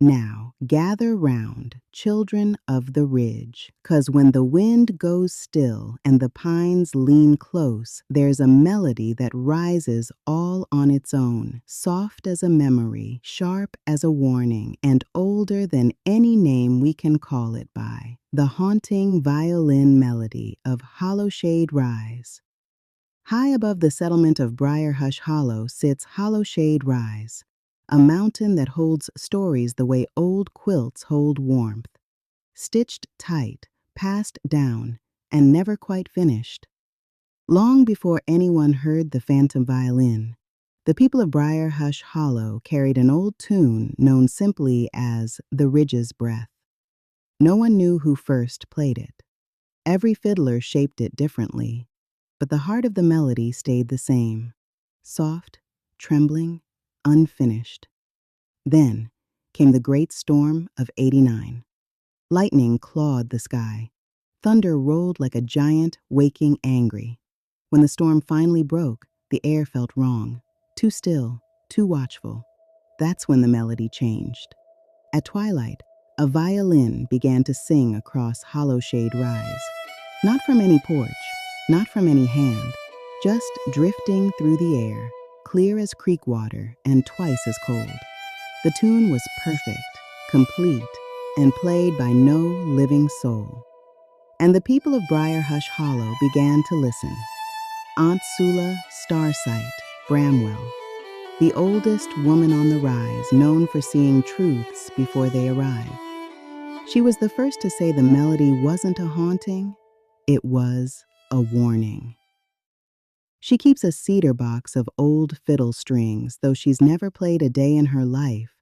Now gather round, children of the ridge, 'cause when the wind goes still and the pines lean close, there's a melody that rises all on its own, soft as a memory, sharp as a warning, and older than any name we can call it by. The haunting violin melody of Hollowshade Rise. High above the settlement of Briarhush Hollow sits Hollowshade Rise, a mountain that holds stories the way old quilts hold warmth, stitched tight, passed down, and never quite finished. Long before anyone heard the phantom violin, the people of Briarhush Hollow carried an old tune known simply as the Ridge's Breath. No one knew who first played it. Every fiddler shaped it differently, but the heart of the melody stayed the same, soft, trembling, unfinished. Then came the great storm of '89. Lightning clawed the sky. Thunder rolled like a giant, waking angry. When the storm finally broke, the air felt wrong, too still, too watchful. That's when the melody changed. At twilight, a violin began to sing across Hollowshade Rise. Not from any porch, not from any hand, just drifting through the air, clear as creek water and twice as cold. The tune was perfect, complete, and played by no living soul. And the people of Briarhush Hollow began to listen. Aunt Sula Starsight Bramwell, the oldest woman on the rise, known for seeing truths before they arrive. She was the first to say the melody wasn't a haunting, it was a warning. She keeps a cedar box of old fiddle strings, though she's never played a day in her life.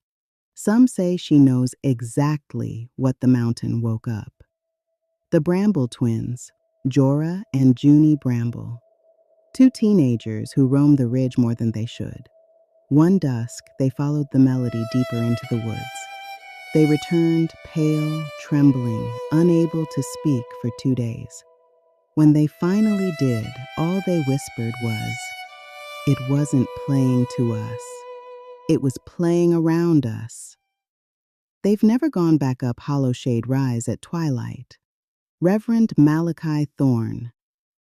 Some say she knows exactly what the mountain woke up. The Bramble twins, Jorah and Junie Bramble, two teenagers who roamed the ridge more than they should. One dusk, they followed the melody deeper into the woods. They returned pale, trembling, unable to speak for 2 days. When they finally did, all they whispered was, "It wasn't playing to us. It was playing around us." They've never gone back up Hollowshade Rise at twilight. Reverend Malachi Thorne,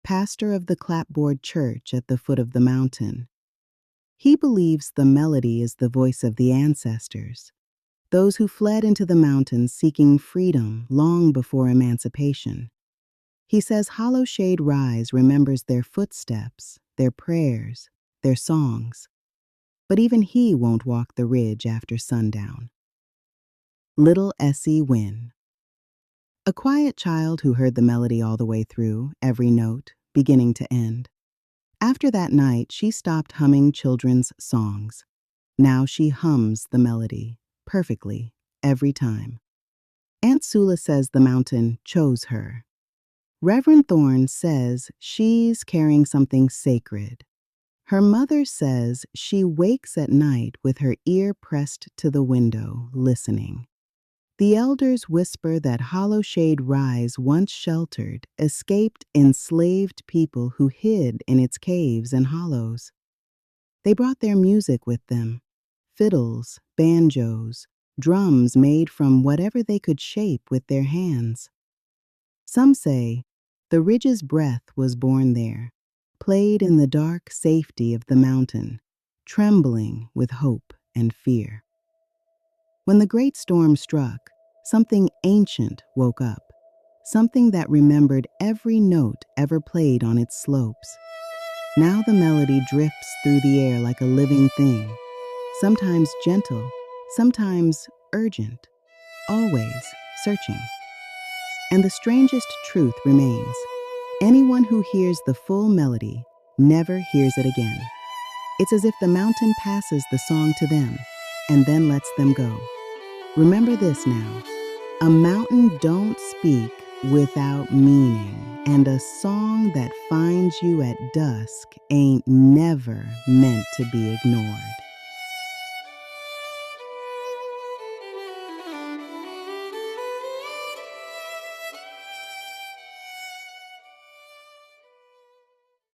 pastor of the Clapboard Church at the foot of the mountain. He believes the melody is the voice of the ancestors, those who fled into the mountains seeking freedom long before emancipation. He says Hollowshade Rise remembers their footsteps, their prayers, their songs. But even he won't walk the ridge after sundown. Little Essie Wynne. A quiet child who heard the melody all the way through, every note, beginning to end. After that night, she stopped humming children's songs. Now she hums the melody, perfectly, every time. Aunt Sula says the mountain chose her. Reverend Thorne says she's carrying something sacred. Her mother says she wakes at night with her ear pressed to the window, listening. The elders whisper that Hollowshade Rise once sheltered escaped enslaved people who hid in its caves and hollows. They brought their music with them, fiddles, banjos, drums made from whatever they could shape with their hands. Some say the Ridge's breath was born there, played in the dark safety of the mountain, trembling with hope and fear. When the great storm struck, something ancient woke up, something that remembered every note ever played on its slopes. Now the melody drifts through the air like a living thing, sometimes gentle, sometimes urgent, always searching. And the strangest truth remains. Anyone who hears the full melody never hears it again. It's as if the mountain passes the song to them and then lets them go. Remember this now. A mountain don't speak without meaning, and a song that finds you at dusk ain't never meant to be ignored.